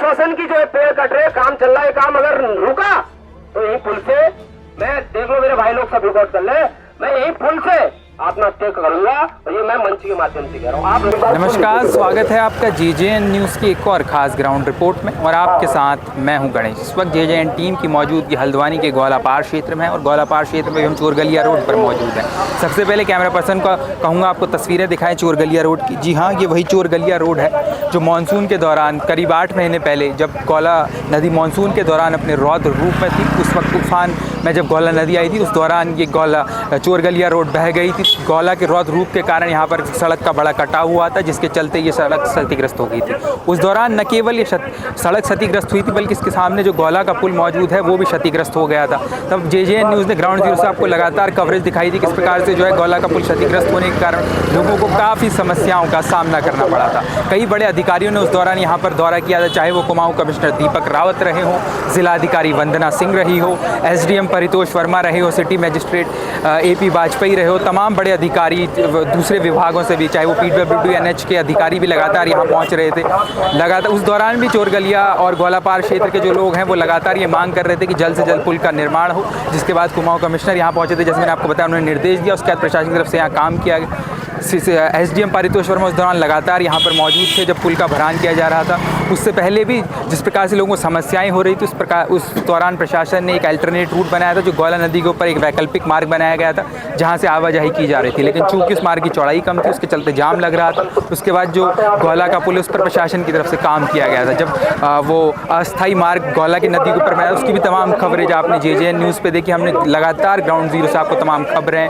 Corporation की जो है पेड़ कट रहे, काम चल रहा है, काम अगर रुका तो यही पुल से, मैं देख लो मेरे भाई लोग सब रिकॉर्ड कर ले, मैं यही पुल से आत्महत्या करूंगा और ये मैं मंच के माध्यम से कह रहा हूँ। आप नमस्कार, स्वागत है आपका जेजेएन न्यूज़ की एक और खास ग्राउंड रिपोर्ट में और आपके साथ मैं हूं गणेश। इस वक्त जेजेएन टीम की मौजूदगी हल्द्वानी के गौलापार क्षेत्र में है और गौलापार क्षेत्र में हम चोरगलिया रोड पर मौजूद हैं। सबसे पहले कैमरा पर्सन का कहूँगा आपको तस्वीरें दिखाएं चोरगलिया रोड की। जी हाँ, ये वही चोरगलिया रोड है जो मानसून के दौरान करीब 8 महीने पहले जब गौला नदी मानसून के दौरान अपने रौद्र रूप में थी, उस वक्त तूफान में जब गौला नदी आई थी उस दौरान ये चोरगलिया रोड बह गई थी। गौला के रौद्र रूप के कारण यहाँ पर सड़क का बड़ा कटाव हुआ था, जिसके चलते ये सड़क क्षतिग्रस्त हो गई थी। उस दौरान न केवल ये सड़क क्षतिग्रस्त हुई थी बल्कि इसके सामने जो गौला का पुल मौजूद है वो भी क्षतिग्रस्त हो गया था। तब जेजेएन न्यूज़ ने ग्राउंड जीरो से आपको लगातार कवरेज दिखाई थी किस प्रकार से जो है गौला का पुल क्षतिग्रस्त होने के कारण लोगों को काफ़ी समस्याओं का सामना करना पड़ा था। कई बड़े अधिकारियों ने उस दौरान यहाँ पर दौरा किया था, चाहे वो कुमाऊं कमिश्नर दीपक रावत रहे हों, जिलाधिकारी वंदना सिंह रही हो, एसडीएम परितोष वर्मा रहे हो, सिटी मजिस्ट्रेट एपी वाजपेयी रहे हो, तमाम बड़े अधिकारी दूसरे विभागों से भी, चाहे वो पीडब्ल्यूडी एनएच के अधिकारी भी लगातार यहाँ पहुँच रहे थे। लगातार उस दौरान भी चोरगलिया और गौलापार क्षेत्र के जो लोग हैं वो लगातार ये मांग कर रहे थे कि जल्द से जल्द पुल का निर्माण हो, जिसके बाद कुमाऊं कमिश्नर यहाँ पहुँचे थे, जैसे मैंने आपको बताया उन्होंने निर्देश दिया। उसके बाद प्रशासन की तरफ से यहाँ काम किया गया। एसडीएम परितोष वर्मा उस दौरान लगातार यहाँ पर मौजूद थे जब पुल का भरान किया जा रहा था। उससे पहले भी जिस प्रकार से लोगों को समस्याएं हो रही थी उस दौरान प्रशासन ने एक अल्टरनेट रूट बनाया था, जो गौला नदी के ऊपर एक वैकल्पिक मार्ग बनाया गया था जहाँ से आवाजाही की जा रही थी। लेकिन चूंकि उस मार्ग की चौड़ाई कम थी, उसके चलते जाम लग रहा था। उसके बाद जो गौला का पुल उस पर प्रशासन की तरफ से काम किया गया था। जब वो अस्थायी मार्ग गौला की नदी के ऊपर बनाया, उसकी भी तमाम खबरें आपने जेजेएन न्यूज़ पे देखी। हमने लगातार ग्राउंड जीरो से आपको तमाम खबरें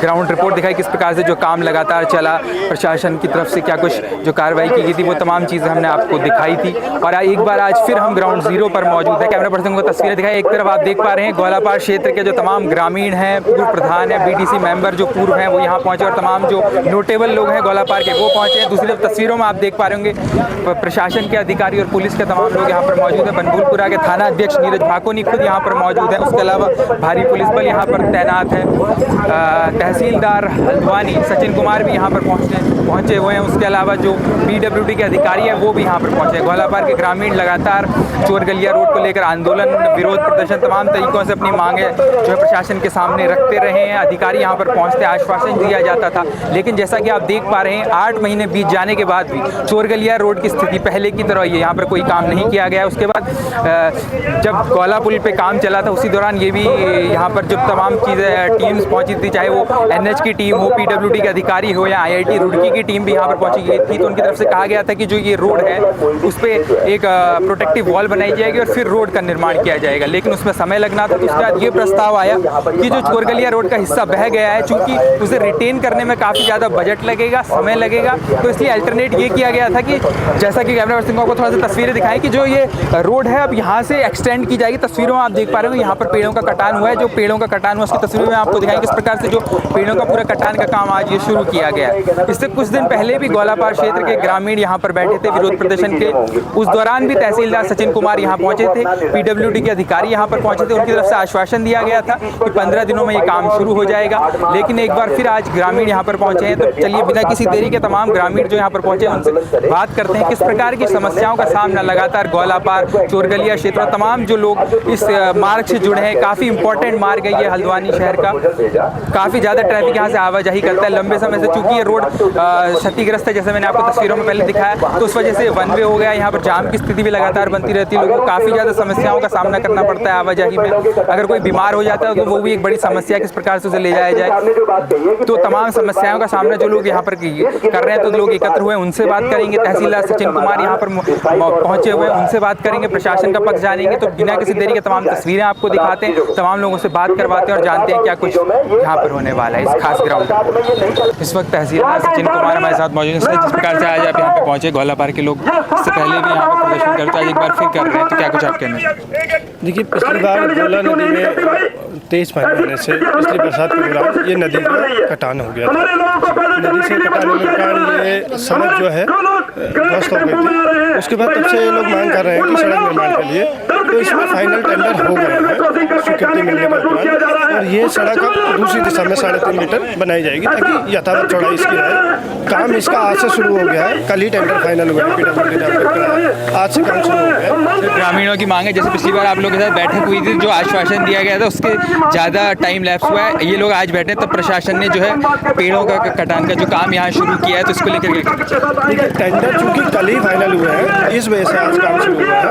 ग्राउंड रिपोर्ट दिखाई किस प्रकार से जो काम लगातार चला, प्रशासन की तरफ से क्या कुछ जो कार्रवाई की गई थी, वो तमाम चीज़ें हमने आपको दिखाई थी। और एक बार आज फिर हम ग्राउंड जीरो पर मौजूद है। कैमरा पर्सन को तस्वीरें दिखाई। एक तरफ आप देख पा रहे हैं गौलापार क्षेत्र के जो तमाम ग्रामीण हैं, पूर्व प्रधान है, बीडीसी मेंबर जो पूर्व हैं वो यहाँ पहुँचे और तमाम जो नोटेबल लोग हैं गौलापार के वो पहुँचे हैं। दूसरी तरफ तस्वीरों में आप देख पा रहे होंगे प्रशासन के अधिकारी और पुलिस के तमाम लोग यहाँ पर मौजूद हैं। बनभूलपुरा के थाना अध्यक्ष नीरज भाकोनी खुद यहाँ पर मौजूद है। उसके अलावा भारी पुलिस बल यहाँ पर तैनात है। तहसीलदार हल्द्वानी सचिन कुमार भी यहाँ पर पहुँचे हुए हैं। उसके अलावा जो पीडब्ल्यूडी के अधिकारी हैं वो भी यहाँ पर पहुँचे हैं। गौलापार के ग्रामीण लगातार चोरगलिया रोड को लेकर आंदोलन, विरोध प्रदर्शन तमाम तरीकों से अपनी मांगें जो है प्रशासन के सामने रखते रहे हैं। अधिकारी यहाँ पर पहुँचते आश्वासन दिया जाता था, लेकिन जैसा कि आप देख पा रहे हैं 8 महीने बीत जाने के बाद भी चोरगलिया रोड की स्थिति पहले की तरह ही, यहाँ पर कोई काम नहीं किया गया। उसके बाद जब गौला पुल पे काम चला था उसी दौरान ये भी यहाँ पर जब तमाम चीज़ें टीम्स पहुँची थी, चाहे वो एनएच की टीम हो, पीडब्ल्यूडी के अधिकारी हो या आईआईटी रुड़की की टीम भी यहाँ पर पहुँची गई थी, तो उनकी तरफ से कहा गया था कि जो ये रोड है उस पर एक प्रोटेक्टिव वॉल बनाई जाएगी और फिर रोड का निर्माण किया जाएगा। लेकिन उसमें समय लगना था, तो उसके बाद ये प्रस्ताव आया कि जो चोरगलिया रोड का हिस्सा बह गया है, चूंकि उसे रिटेन करने में काफ़ी ज़्यादा बजट लगेगा, समय लगेगा, तो इसलिए अल्टरनेट ये किया गया था कि जैसा कि कैमरा पर्सन को थोड़ा सा तस्वीरें दिखाएं कि जो ये रोड है अब यहाँ से एक्सटेंड की जाएगी। तस्वीरों में आप देख पा रहे हो यहाँ पर पेड़ों का कटान हुआ है। जो पेड़ों का कटान हुआ उसकी तस्वीरों में आपको दिखाएं किस प्रकार से जो पेड़ों का पूरा कटान का काम आज ये शुरू किया गया है। इससे कुछ दिन पहले भी गौलापार क्षेत्र के ग्रामीण यहाँ पर बैठे थे विरोध प्रदर्शन के। उस दौरान भी तहसीलदार सचिन कुमार यहाँ पहुँचे थे, पीडब्ल्यूडी के अधिकारी यहाँ पर पहुँचे थे। उनकी तरफ से आश्वासन दिया गया था कि 15 दिनों में ये काम शुरू हो जाएगा। लेकिन एक बार फिर आज ग्रामीण यहाँ पर पहुँचे हैं, तो चलिए बिना किसी देरी के तमाम ग्रामीण जो यहाँ पर पहुँचे उनसे बात करते हैं किस प्रकार की समस्याओं का सामना लगातार गौलापार चोरगलिया क्षेत्र और तमाम जो लोग इस मार्ग से जुड़े हैं। काफ़ी इंपॉर्टेंट मार्ग है ये हल्द्वानी शहर का, काफ़ी ज़्यादा ट्रैफिक यहाँ से आवाजाही करता है लंबे समय से। चूँकि ये रोड क्षतिग्रस्त है, जैसे मैंने आपको तस्वीरों में पहले दिखाया, तो उस वजह से वन वे हो गया। यहाँ पर जाम की स्थिति भी लगातार बनती रहती है, लोगों को काफ़ी ज़्यादा समस्याओं का सामना करना पड़ता है आवाजाही में। अगर कोई बीमार हो जाता है तो वो भी एक बड़ी समस्या, किस प्रकार से उसे ले जाया जाए। तो तमाम समस्याओं का सामना जो लोग यहाँ पर कर रहे हैं, तो लोग एकत्र हुए उनसे बात करेंगे। तहसीलदार सचिन कुमार यहाँ पर पहुँचे हुए उनसे बात करेंगे, प्रशासन का पक्ष जानेंगे। तो बिना किसी देरी के तमाम तस्वीरें आपको दिखाते हैं, तमाम लोगों से बात करवाते हैं और जानते हैं क्या कुछ यहाँ पर होने वाला है इस खास ग्राउंड। इस वक्त तहसीलदार सचिन कुमार हमारे साथ मौजूद हैं। जिस प्रकार से आज आप यहाँ पे पहुँचे, गौलापार के लोग इससे पहले भी यहाँ पर प्रदर्शन करते, आज एक बार फिर कर रहे हैं, तो क्या कुछ आप कहना चाहते हैं? देखिए, पिछली बार गौला नदी में तेज पानी आने से पिछली बरसात के दौरान ये नदी का कटान हो गया था। नदी से कटान होने के कारण ये सड़क जो है ध्वस्त हो गई थी। उसके बाद तब से ये लोग मांग कर रहे हैं कि सड़क निर्माण के लिए, तो इसमें फाइनल टेंडर हो गए हैं स्वीकृति मिलने के बाद, और ये सड़क अब दूसरी दिशा में 3.5 मीटर बनाई जाएगी ताकि यथावत चौड़ाई इसकी है। काम इसका आज से शुरू हो गया है, कल ही टेंडर फाइनल हुआ है, PWD ने अपडेट कराया, आज से काम शुरू हो गया है। ग्रामीणों की मांग है, जैसे पिछली बार आप लोगों के साथ बैठक हुई थी, जो आश्वासन दिया गया था उसके ज़्यादा टाइम लैप्स हुआ है, ये लोग आज बैठे तब प्रशासन ने जो है पेड़ों का कटान का जो काम यहाँ शुरू किया है, तो इसको लेकर देखिए टेंडर चूँकि कल ही फाइनल हुए हैं, इस वजह से आज काम शुरू हुआ है।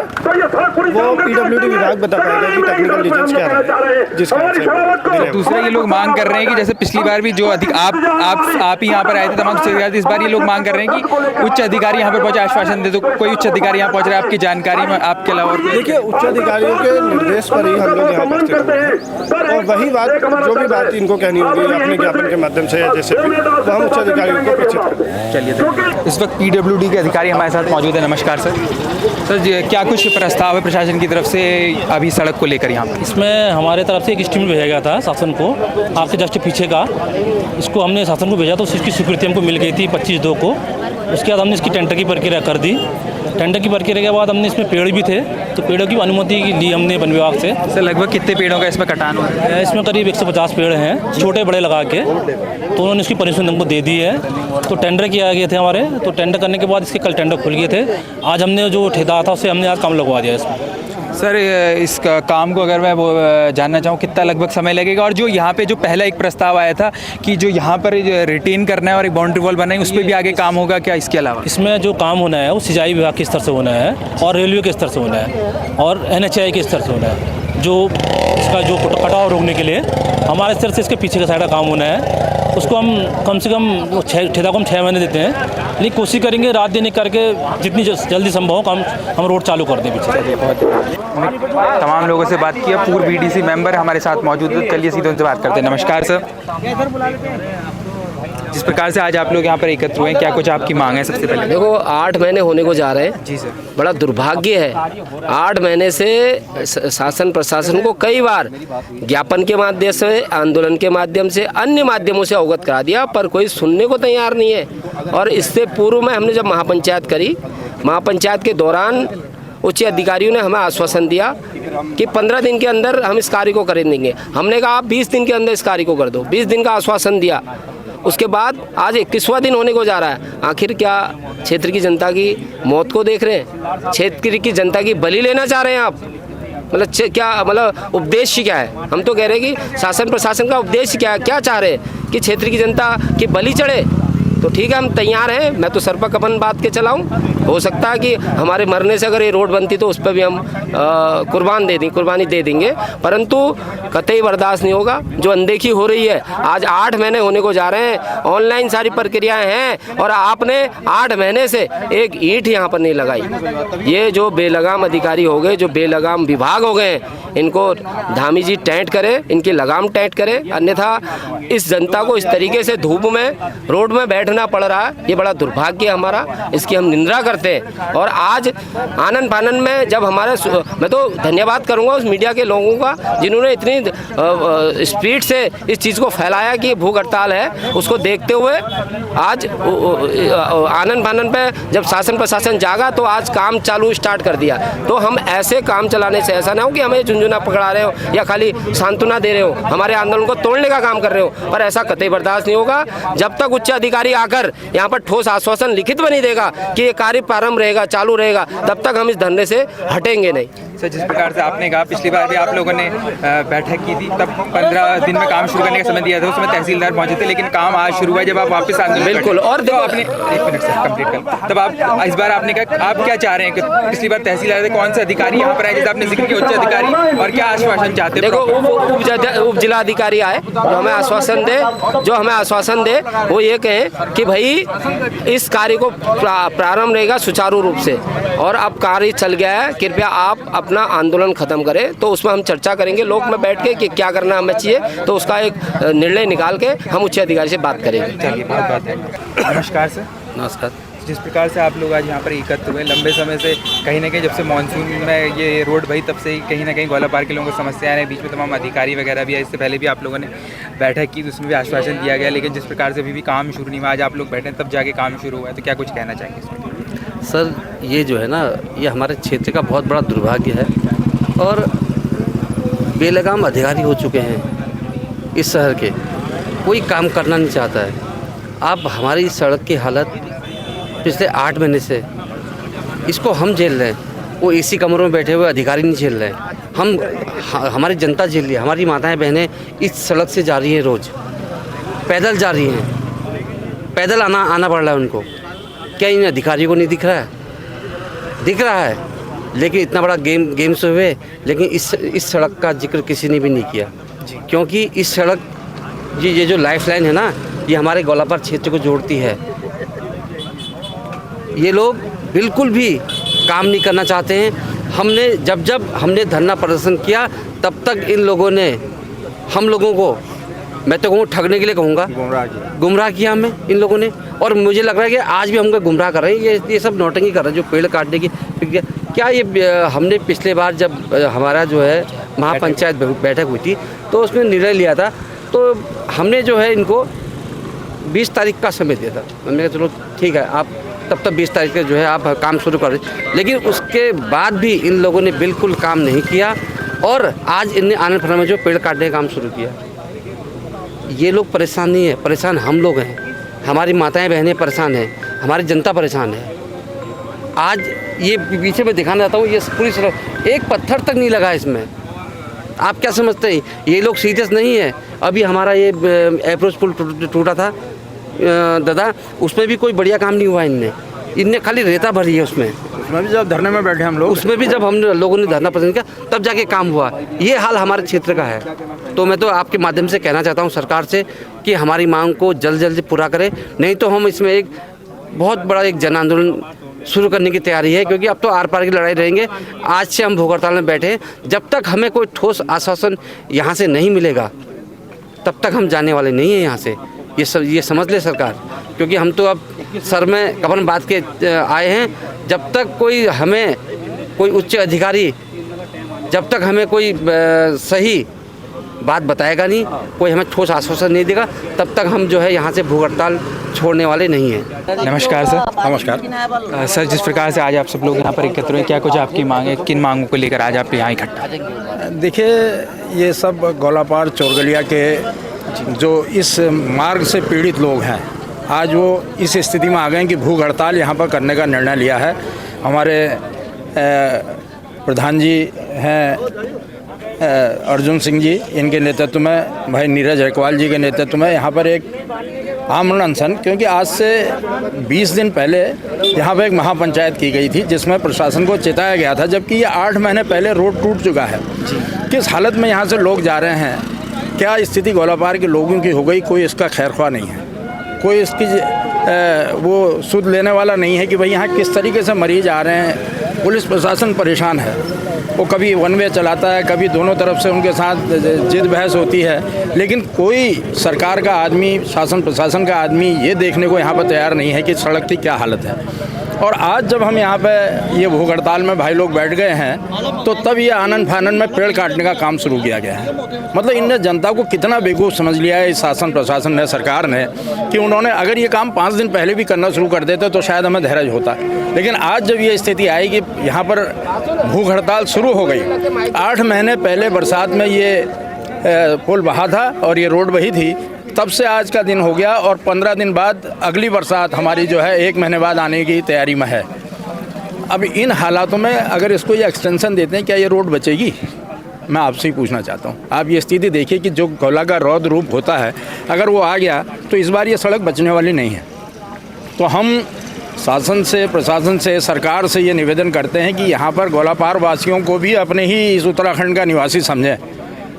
वो PWD विभाग बता पाएगा कि टेक्निकल रीजंस क्या है जिस कारण से। दूसरा ये लोग मांग कर रहे हैं कि जैसे पिछली बार भी जो आप ही यहाँ पर आए थे तमाम अधिकारी, इस बार ये लोग मांग कर रहे हैं कि उच्च अधिकारी यहाँ पर पहुंचे, आश्वासन दे, तो कोई उच्च अधिकारी यहाँ पहुंच रहा है आपकी जानकारी में आपके अलावा? देखिए उच्च अधिकारियों के निर्देश पर ही हम लोग यहाँ उपस्थित हैं, और वही बात जो भी बात इनको कहनी होगी अपने ज्ञापन के माध्यम से या जैसे भी, तो हम उच्च अधिकारियों को प्रेषित करें। चलिए, इस वक्त PWD के अधिकारी हमारे साथ मौजूद है। नमस्कार सर। सर क्या कुछ प्रस्ताव है प्रशासन की तरफ से अभी सड़क को लेकर यहाँ पर? इसमें हमारे तरफ से एक स्टीम भेजा गया था शासन को, आपके जस्ट पीछे का, इसको हमने शासन को भेजा तो इसकी स्वीकृति हमको मिल गई थी 25/2 को। उसके बाद हमने इसकी टेंडर की प्रक्रिया कर दी। टेंडर की प्रक्रिया के बाद हमने इसमें पेड़ भी थे, तो पेड़ों की अनुमति ली हमने वन विभाग से। सर लगभग कितने पेड़ों का इसमें कटान हुआ है? इसमें करीब 150 पेड़ हैं, छोटे बड़े लगा के, तो उन्होंने इसकी परमिशन हमको दे दी है। तो टेंडर किया गए थे हमारे, तो टेंडर करने के बाद इसके कल टेंडर खुल गए थे। आज हमने जो ठेकेदार था उससे हमने आज काम लगवा दिया इसमें। सर इस काम को अगर मैं वो जानना चाहूँ कितना लगभग समय लगेगा, और जो यहाँ पे जो पहला एक प्रस्ताव आया था कि जो यहाँ पर रिटेन करना है और एक बाउंड्री वॉल बनाए, उस पर भी आगे काम होगा क्या इसके अलावा? इसमें जो काम होना है वो सिंचाई विभाग के स्तर से होना है, और रेलवे के स्तर से होना है, और NHAI के स्तर से होना है। जो इसका जो कटाव रोकने के लिए हमारे स्तर से इसके पीछे का साइड का काम होना है, उसको हम कम से कम ठेका को हम 6 महीने देते हैं, लेकिन कोशिश करेंगे रात दिन करके जितनी जल्दी संभव हो हम रोड चालू कर दें पीछे। तमाम लोगों से बात किया, पूर्व BDC मेंबर हमारे साथ मौजूद है, चलिए सीधे उनसे बात करते हैं। नमस्कार सर। जिस प्रकार से आज आप लोग यहाँ पर एकत्र हुए हैं, क्या कुछ आपकी मांग है? सबसे पहले देखो 8 महीने होने को जा रहे हैं जी सर, बड़ा दुर्भाग्य है। 8 महीने से शासन प्रशासन को कई बार ज्ञापन के माध्यम से, आंदोलन के माध्यम से, अन्य माध्यमों से अवगत करा दिया, पर कोई सुनने को तैयार नहीं है। और इससे पूर्व में हमने जब महापंचायत करी, महापंचायत के दौरान उच्च अधिकारियों ने हमें आश्वासन दिया कि 15 दिन के अंदर हम इस कार्य को कर देंगे। हमने कहा आप 20 दिन के अंदर इस कार्य को कर दो, 20 दिन का आश्वासन दिया। उसके बाद आज 21वां दिन होने को जा रहा है। आखिर क्या क्षेत्र की जनता की मौत को देख रहे हैं? क्षेत्र की जनता की बलि लेना चाह रहे हैं आप? मतलब क्या मतलब उद्देश्य क्या है? हम तो कह रहे हैं कि शासन प्रशासन का उद्देश्य क्या है, क्या चाह रहे हैं कि क्षेत्र की जनता की बलि चढ़े? तो ठीक है, हम तैयार हैं। मैं तो सर पर कफन बांध के चलाऊं। हो सकता है कि हमारे मरने से अगर ये रोड बनती तो उस पर भी हम कुर्बानी दे देंगे, परंतु कतई बर्दाश्त नहीं होगा। जो अनदेखी हो रही है, आज 8 महीने होने को जा रहे हैं, ऑनलाइन सारी प्रक्रियाएं हैं, और आपने 8 महीने से एक ईंट यहाँ पर नहीं लगाई। ये जो बेलगाम अधिकारी हो गए, जो बेलगाम विभाग हो गए, इनको धामी जी टाइट करे, इनकी लगाम टाइट करे, अन्यथा इस जनता को इस तरीके से धूप में रोड में बैठना पड़ रहा है, ये बड़ा दुर्भाग्य है हमारा। इसकी हम निंदा करते हैं। और आज आनन फानन में जब हमारे, मैं तो धन्यवाद करूंगा उस मीडिया के लोगों का जिन्होंने इतनी स्पीड से इस चीज़ को फैलाया कि भूख हड़ताल है। उसको देखते हुए आज आनन फानन पे जब शासन प्रशासन जागा तो आज काम चालू स्टार्ट कर दिया। तो हम ऐसे काम चलाने से ऐसा ना हो कि हमें झुंझुना पकड़ा रहे हो या खाली सांत्वना दे रहे हो, हमारे आंदोलन को तोड़ने का काम कर रहे हो, पर ऐसा कतई बर्दाश्त नहीं होगा। जब तक उच्च अधिकारी आकर यहाँ पर ठोस आश्वासन लिखित में नहीं देगा कि ये कार्य प्रारंभ रहेगा, चालू रहेगा, तब तक हम इस धरने से हटेंगे नहीं। सर जिस प्रकार से आपने कहा पिछली बार भी आप लोगों ने बैठक की थी, तब 15 दिन में काम शुरू करने का समय दिया था, उसमें तहसीलदार पहुंचे थे, लेकिन काम आज शुरू हुआ जब आप वापस आंदोलन बिल्कुल। और तो आपने 1 मिनट से कंप्लीट कर, तब आप इस बार आपने कहा आप क्या चाह रहे हैं कि पिछली बार तहसीलदार थे, कौन से अधिकारी यहाँ पर आए जैसे आपने जिक्र किया उच्च अधिकारी, और क्या आश्वासन चाहते हैं? देखो उप जिला अधिकारी आए जो हमें आश्वासन दे, वो ये कहें कि भाई इस कार्य को प्रारंभ रहेगा सुचारू रूप से, और अब कार्य चल गया है, कृपया आप अपना आंदोलन खत्म करें। तो उसमें हम चर्चा करेंगे लोक में बैठ के कि क्या करना हमें चाहिए, तो उसका एक निर्णय निकाल के हम उच्च अधिकारी से बात करेंगे। चलिए बहुत बात है। नमस्कार सर। नमस्कार। जिस प्रकार से आप लोग आज यहाँ पर एकत्र हुए, लंबे समय से कहीं ना कहीं जब से मानसून में ये रोड बही तब से ही कहीं ना कहीं ग्वाला पार के लोगों को समस्या आ रही है, बीच में तमाम अधिकारी वगैरह भी है, इससे पहले भी आप लोगों ने बैठक की, उसमें भी आश्वासन दिया गया, लेकिन जिस प्रकार से अभी भी काम शुरू नहीं हुआ, आज आप लोग बैठे तब जाके काम शुरू हुआ है, तो क्या कुछ कहना चाहेंगे इसमें? सर, ये जो है ना, ये हमारे क्षेत्र का बहुत बड़ा दुर्भाग्य है और बेलगाम अधिकारी हो चुके हैं इस शहर के, कोई काम करना नहीं चाहता है। अब हमारी इस सड़क की हालत पिछले 8 महीने से इसको हम झेल रहे हैं, वो एसी कमरों में बैठे हुए अधिकारी नहीं झेल रहे हैं, हमारी जनता झेल रही है। हमारी माताएं बहनें इस सड़क से जा रही हैं, रोज़ पैदल जा रही हैं, पैदल आना पड़ रहा है उनको। क्या इन अधिकारियों को नहीं दिख रहा है? दिख रहा है, लेकिन इतना बड़ा गेम्स हुए, लेकिन इस सड़क का जिक्र किसी ने भी नहीं किया, क्योंकि इस सड़क ये जो लाइफ लाइन है ना, ये हमारे ग्वालापार क्षेत्र को जोड़ती है। ये लोग बिल्कुल भी काम नहीं करना चाहते हैं। हमने जब हमने धरना प्रदर्शन किया, तब तक इन लोगों ने हम लोगों को, मैं तो कहूँ ठगने के लिए कहूँगा, गुमराह किया हमें इन लोगों ने। और मुझे लग रहा है कि आज भी हमको गुमराह कर रहे हैं, ये सब नौटंकी कर रहे हैं, जो पेड़ काटने की। क्या ये हमने पिछले बार जब हमारा जो है महापंचायत बैठक हुई थी, तो उसमें निर्णय लिया था, तो हमने जो है इनको 20 तारीख का समय दिया था। मैंने कहा चलो ठीक है, आप तब तक 20 तारीख का जो है आप काम शुरू कर रहे, लेकिन उसके बाद भी इन लोगों ने बिल्कुल काम नहीं किया और आज इनने आनंद फन में जो पेड़ काटने का काम शुरू किया। ये लोग परेशान नहीं है, परेशान हम लोग हैं, हमारी माताएं बहनें परेशान हैं, हमारी जनता परेशान है। आज ये पीछे मैं दिखाना चाहता हूँ, ये पूरी सड़क एक पत्थर तक नहीं लगा इसमें। आप क्या समझते हैं ये लोग सीरियस नहीं है? अभी हमारा ये अप्रोच पुल टूटा था दादा, उसमें भी कोई बढ़िया काम नहीं हुआ इनने खाली रेता भरी है उसमें भी जब धरने में बैठे हम लोग, उसमें भी जब हम लोगों ने धरना प्रदर्शन किया तब जाके काम हुआ। ये हाल हमारे क्षेत्र का है। तो मैं तो आपके माध्यम से कहना चाहता हूँ सरकार से कि हमारी मांग को जल्द पूरा करें, नहीं तो हम इसमें एक बहुत बड़ा एक जन आंदोलन शुरू करने की तैयारी है, क्योंकि अब तो आर पार की लड़ाई रहेंगे। आज से हम भूख हड़ताल में बैठे हैं, जब तक हमें कोई ठोस आश्वासन यहाँ से नहीं मिलेगा तब तक हम जाने वाले नहीं हैं यहाँ से। ये समझ ले सरकार, क्योंकि हम तो अब सर में कफन बांध के आए हैं। जब तक कोई उच्च अधिकारी, जब तक हमें कोई सही बात बताएगा नहीं, कोई हमें ठोस आश्वासन नहीं देगा, तब तक हम जो है यहाँ से भूख हड़ताल छोड़ने वाले नहीं हैं। नमस्कार सर। नमस्कार सर, जिस प्रकार से आज आप सब लोग यहाँ पर एकत्र हुए, क्या कुछ आपकी मांग है, किन मांगों को लेकर आज आप यहाँ इकट्ठा? देखिए, ये सब ग्वालापार चोरगलिया के जो इस मार्ग से पीड़ित लोग हैं, आज वो इस स्थिति में आ गए हैं कि भूख हड़ताल यहाँ पर करने का निर्णय लिया है। हमारे प्रधान जी हैं अर्जुन सिंह जी, इनके नेतृत्व में, भाई नीरज हैकवाल जी के नेतृत्व में यहाँ पर एक आमरण अनशन, क्योंकि आज से 20 दिन पहले यहाँ पर एक महापंचायत की गई थी जिसमें प्रशासन को चेताया गया था, जबकि ये 8 महीने पहले रोड टूट चुका है। किस हालत में यहाँ से लोग जा रहे हैं, क्या स्थिति ग्वालापार के लोगों की हो गई, कोई इसका खैरख्वाह नहीं है, कोई इसकी वो सुध लेने वाला नहीं है कि भाई यहाँ किस तरीके से मरीज आ रहे हैं। पुलिस प्रशासन परेशान है, वो कभी वन वे चलाता है, कभी दोनों तरफ से उनके साथ जिद बहस होती है, लेकिन कोई सरकार का आदमी, शासन प्रशासन का आदमी ये देखने को यहाँ पर तैयार नहीं है कि सड़क की क्या हालत है। और आज जब हम यहाँ पे ये भूख हड़ताल में भाई लोग बैठ गए हैं, तो तब ये आनंद फानन में पेड़ काटने का काम शुरू किया गया है। मतलब इनने जनता को कितना बेवकूफ़ समझ लिया है इस शासन प्रशासन ने, सरकार ने, कि उन्होंने अगर ये काम 5 दिन पहले भी करना शुरू कर देते तो शायद हमें धैर्य होता। लेकिन आज जब ये स्थिति आई कि यहाँ पर भूख हड़ताल शुरू हो गई, 8 महीने पहले बरसात में ये पुल बहा था और ये रोड बही थी, तब से आज का दिन हो गया और 15 दिन बाद अगली बरसात हमारी जो है 1 महीने बाद आने की तैयारी में है। अब इन हालातों में अगर इसको ये एक्सटेंशन देते हैं, क्या ये रोड बचेगी? मैं आपसे ही पूछना चाहता हूँ। आप ये स्थिति देखिए कि जो गोला का रौद्र रूप होता है, अगर वो आ गया तो इस बार ये सड़क बचने वाली नहीं है। तो हम शासन से, प्रशासन से, सरकार से ये निवेदन करते हैं कि यहाँ पर ग्वालापार वासियों को भी अपने ही इस उत्तराखंड का निवासी समझें।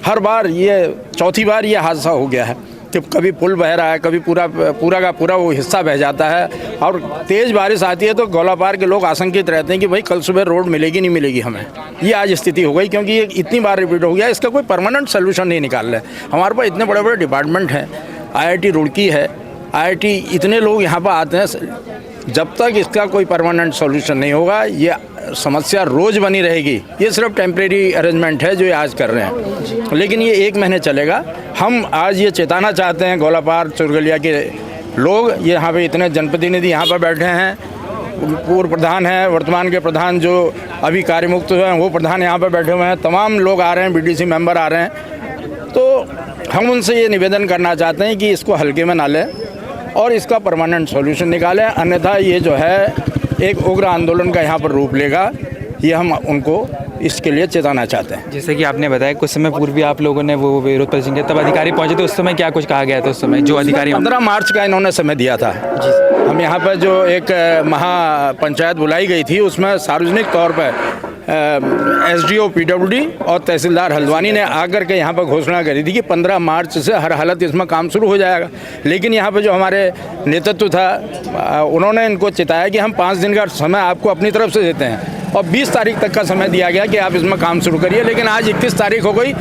हर बार ये चौथी बार ये हादसा हो गया है कि कभी पुल बह रहा है, कभी पूरा का पूरा वो हिस्सा बह जाता है, और तेज़ बारिश आती है तो ग्वालापार के लोग आशंकित रहते हैं कि भाई कल सुबह रोड मिलेगी नहीं मिलेगी हमें। ये आज स्थिति हो गई, क्योंकि ये इतनी बार रिपीट हो गया। इसका कोई परमानेंट सोल्यूशन नहीं निकाल रहे। हमारे पास इतने बड़े बड़े डिपार्टमेंट हैं, IIT रुड़की है, IIT, इतने लोग यहाँ पर आते हैं, जब तक इसका कोई परमानेंट सॉल्यूशन नहीं होगा ये समस्या रोज़ बनी रहेगी। ये सिर्फ टेम्परेरी अरेंजमेंट है जो ये आज कर रहे हैं, लेकिन ये 1 महीने चलेगा। हम आज ये चेताना चाहते हैं गोलापार चोरगलिया के लोग, ये यहाँ पे इतने जनप्रतिनिधि यहाँ पर बैठे हैं, पूर्व प्रधान हैं, वर्तमान के प्रधान जो अभी कार्यमुक्त हुए हैं वो प्रधान यहाँ पर बैठे हुए हैं, तमाम लोग आ रहे हैं, BDC मेंबर आ रहे हैं। तो हम उनसे ये निवेदन करना चाहते हैं कि इसको हल्के में ना लें और इसका परमानेंट सॉल्यूशन निकालें, अन्यथा ये जो है एक उग्र आंदोलन का यहाँ पर रूप लेगा। ये हम उनको इसके लिए चेताना चाहते हैं। जैसे कि आपने बताया कुछ समय पूर्व भी आप लोगों ने वो विरोध प्रदर्शन किया, तब अधिकारी पहुंचे थे, उस समय क्या कुछ कहा गया था? उस समय जो अधिकारी 15 मार्च का इन्होंने समय दिया था। हम यहाँ पर जो एक महापंचायत बुलाई गई थी उसमें सार्वजनिक तौर पर SDO PWD और तहसीलदार हल्द्वानी ने आकर के यहाँ पर घोषणा करी थी कि 15 मार्च से हर हालत इसमें काम शुरू हो जाएगा। लेकिन यहाँ पर जो हमारे नेतृत्व था उन्होंने इनको चिताया कि हम 5 दिन का समय आपको अपनी तरफ से देते हैं और 20 तारीख तक का समय दिया गया कि आप इसमें काम शुरू करिए। लेकिन आज 21 तारीख हो गई।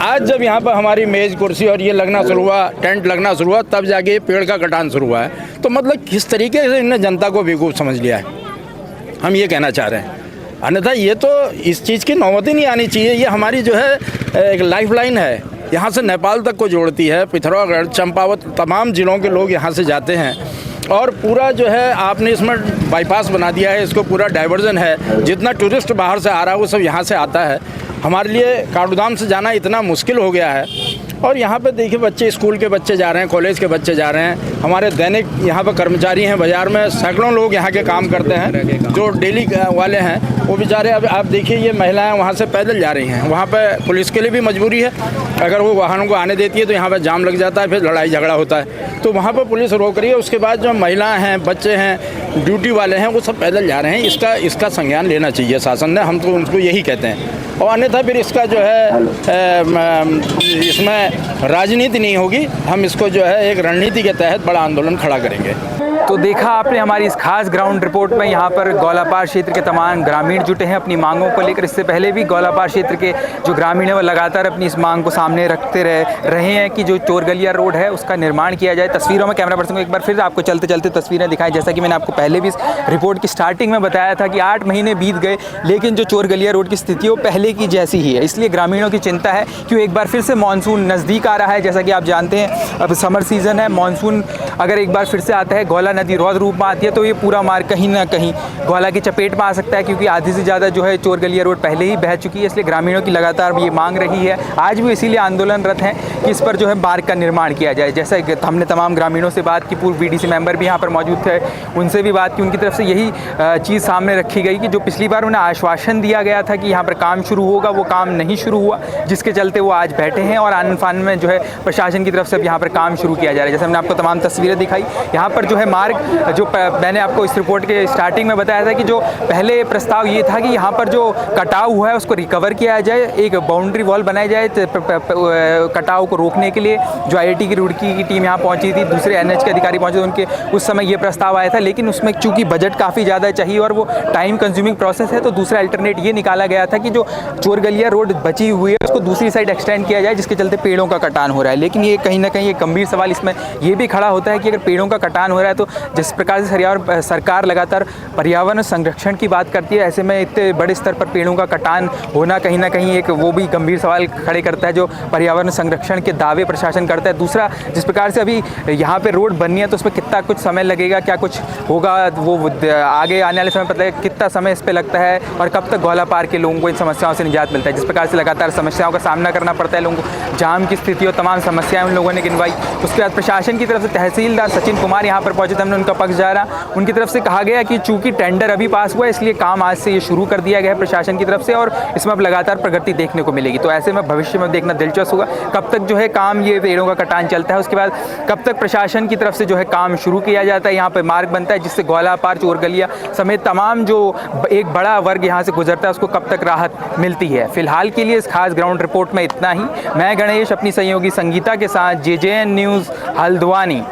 आज जब यहाँ पर हमारी मेज़ कुर्सी और ये लगना शुरू हुआ, टेंट लगना शुरू हुआ, तब जाके पेड़ का कटान शुरू हुआ है। तो मतलब किस तरीके से इन्होंने जनता को बेवकूफ़ समझ लिया है, हम ये कहना चाह रहे हैं। अन्यथा ये तो इस चीज़ की नौबत ही नहीं आनी चाहिए। ये हमारी जो है एक लाइफलाइन है, यहाँ से नेपाल तक को जोड़ती है। पिथौरागढ़, चंपावत, तमाम ज़िलों के लोग यहाँ से जाते हैं और पूरा जो है आपने इसमें बाईपास बना दिया है, इसको पूरा डाइवर्जन है। जितना टूरिस्ट बाहर से आ रहा है वो सब यहाँ से आता है। हमारे लिए काठगोदाम से जाना इतना मुश्किल हो गया है। और यहाँ पे देखिए बच्चे, स्कूल के बच्चे जा रहे हैं, कॉलेज के बच्चे जा रहे हैं, हमारे दैनिक यहाँ पर कर्मचारी हैं, बाज़ार में सैकड़ों लोग यहाँ के काम करते हैं जो डेली वाले हैं, वो बेचारे अब आप देखिए ये महिलाएं वहाँ से पैदल जा रही हैं। वहाँ पर पुलिस के लिए भी मजबूरी है, अगर वो वाहनों को आने देती है तो यहाँ पर जाम लग जाता है, फिर लड़ाई झगड़ा होता है, तो वहाँ पर पुलिस रोक रही है। उसके बाद जो महिलाएँ हैं, बच्चे हैं, ड्यूटी वाले हैं, वो सब पैदल जा रहे हैं। इसका संज्ञान लेना चाहिए शासन ने, हम तो उनको यही कहते हैं। और अन्यथा फिर इसका जो है इसमें राजनीति नहीं होगी, हम इसको जो है एक रणनीति के तहत बड़ा आंदोलन खड़ा करेंगे। तो देखा आपने हमारी इस खास ग्राउंड रिपोर्ट में, यहाँ पर गौलापार क्षेत्र के तमाम ग्रामीण जुटे हैं अपनी मांगों को लेकर। इससे पहले भी गौलापार क्षेत्र के जो ग्रामीण हैं वो लगातार अपनी इस मांग को सामने रखते रहे हैं कि जो चोरगलिया रोड है उसका निर्माण किया जाए। तस्वीरों में कैमरा पर्सन को एक बार फिर आपको चलते चलते तस्वीरें दिखाएं। जैसा कि मैंने आपको पहले भी इस रिपोर्ट की स्टार्टिंग में बताया था कि 8 महीने बीत गए, लेकिन जो चोरगलिया रोड की स्थिति वो पहले की जैसी ही है। इसलिए ग्रामीणों की चिंता है कि एक बार फिर से मानसून नज़दीक आ रहा है। जैसा कि आप जानते हैं अब समर सीज़न है, मानसून अगर एक बार फिर से आता है, गौला नदी रौद्र रूप में आती है, तो ये पूरा मार्ग कहीं ना कहीं गौला की चपेट में आ सकता है, क्योंकि आधी से ज़्यादा जो है चोरगलिया रोड पहले ही बह चुकी है। इसलिए ग्रामीणों की लगातार ये मांग रही है, आज भी इसीलिए आंदोलनरत हैं कि इस पर जो है मार्ग का निर्माण किया जाए। जैसा हमने तमाम ग्रामीणों से बात की, पूर्व BDC मेंबर भी यहाँ पर मौजूद थे, उनसे भी बात की, उनकी तरफ से यही चीज़ सामने रखी गई कि जो पिछली बार उन्हें आश्वासन दिया गया था कि यहाँ पर काम शुरू होगा, वो काम नहीं शुरू हुआ, जिसके चलते वो आज बैठे हैं और आनन फानन में जो है प्रशासन की तरफ से अब यहाँ पर काम शुरू किया जा रहा है। जैसे हमने आपको तमाम तस्वीरें दिखाई, यहाँ पर जो है मार्ग जो मैंने आपको इस रिपोर्ट के स्टार्टिंग में बताया था कि जो पहले प्रस्ताव ये था कि यहाँ पर जो कटाव हुआ है उसको रिकवर किया जाए, एक बाउंड्री वॉल बनाई जाए कटाव को रोकने के लिए। जो IIT की रुड़की की टीम यहाँ पहुँची थी, दूसरे NH के अधिकारी पहुँचे, उनके उस समय ये प्रस्ताव आया था, लेकिन उसमें चूँकि बजट काफ़ी ज़्यादा चाहिए और वो टाइम कंज्यूमिंग प्रोसेस है, तो दूसरा अल्टरनेट ये निकाला गया था कि जो चोरगलिया रोड बची हुई है उसको दूसरी साइड एक्सटेंड किया जाए, जिसके चलते पेड़ों का कटान हो रहा है। लेकिन ये कहीं ना कहीं एक गंभीर सवाल इसमें ये भी खड़ा होता है कि अगर पेड़ों का कटान हो रहा है तो जिस प्रकार से सरकार लगातार पर्यावरण संरक्षण की बात करती है, ऐसे में इतने बड़े स्तर पर पेड़ों का कटान होना कहीं ना कहीं एक वो भी गंभीर सवाल खड़े करता है जो पर्यावरण संरक्षण के दावे प्रशासन करता है। दूसरा, जिस प्रकार से अभी यहाँ पे रोड बननी है तो उसमें कितना कुछ समय लगेगा, क्या कुछ होगा, वो आगे आने वाले समय पता है कितना समय इस पर लगता है और कब तक गौलापार के लोगों को इन समस्याओं से निजात मिलता है। जिस प्रकार से लगातार समस्याओं का सामना करना पड़ता है लोगों को, जाम की स्थिति और तमाम समस्याएं उन लोगों ने गिनवाई। उसके बाद प्रशासन की तरफ से तहसीलदार सचिन कुमार यहाँ पर पहुँचे थे, हमने उनका पक्ष जाना। उनकी तरफ से कहा गया कि चूंकि टेंडर अभी पास हुआ है इसलिए काम आज से ये शुरू कर दिया गया है प्रशासन की तरफ से और इसमें अब लगातार प्रगति देखने को मिलेगी। तो ऐसे में भविष्य में देखना दिलचस्प होगा कब तक जो है काम ये पेड़ों का कटान चलता है, उसके बाद कब तक प्रशासन की तरफ से जो है काम शुरू किया जाता है, यहाँ पर मार्ग बनता है जिससे गौलापार चोरगलिया समेत तमाम जो एक बड़ा वर्ग यहाँ से गुजरता है उसको कब तक राहत मिलती है। फिलहाल के लिए इस खास ग्राउंड रिपोर्ट में इतना ही। मैं गणेश अपनी सहयोगी संगीता के साथ JJN न्यूज़ हल्द्वानी।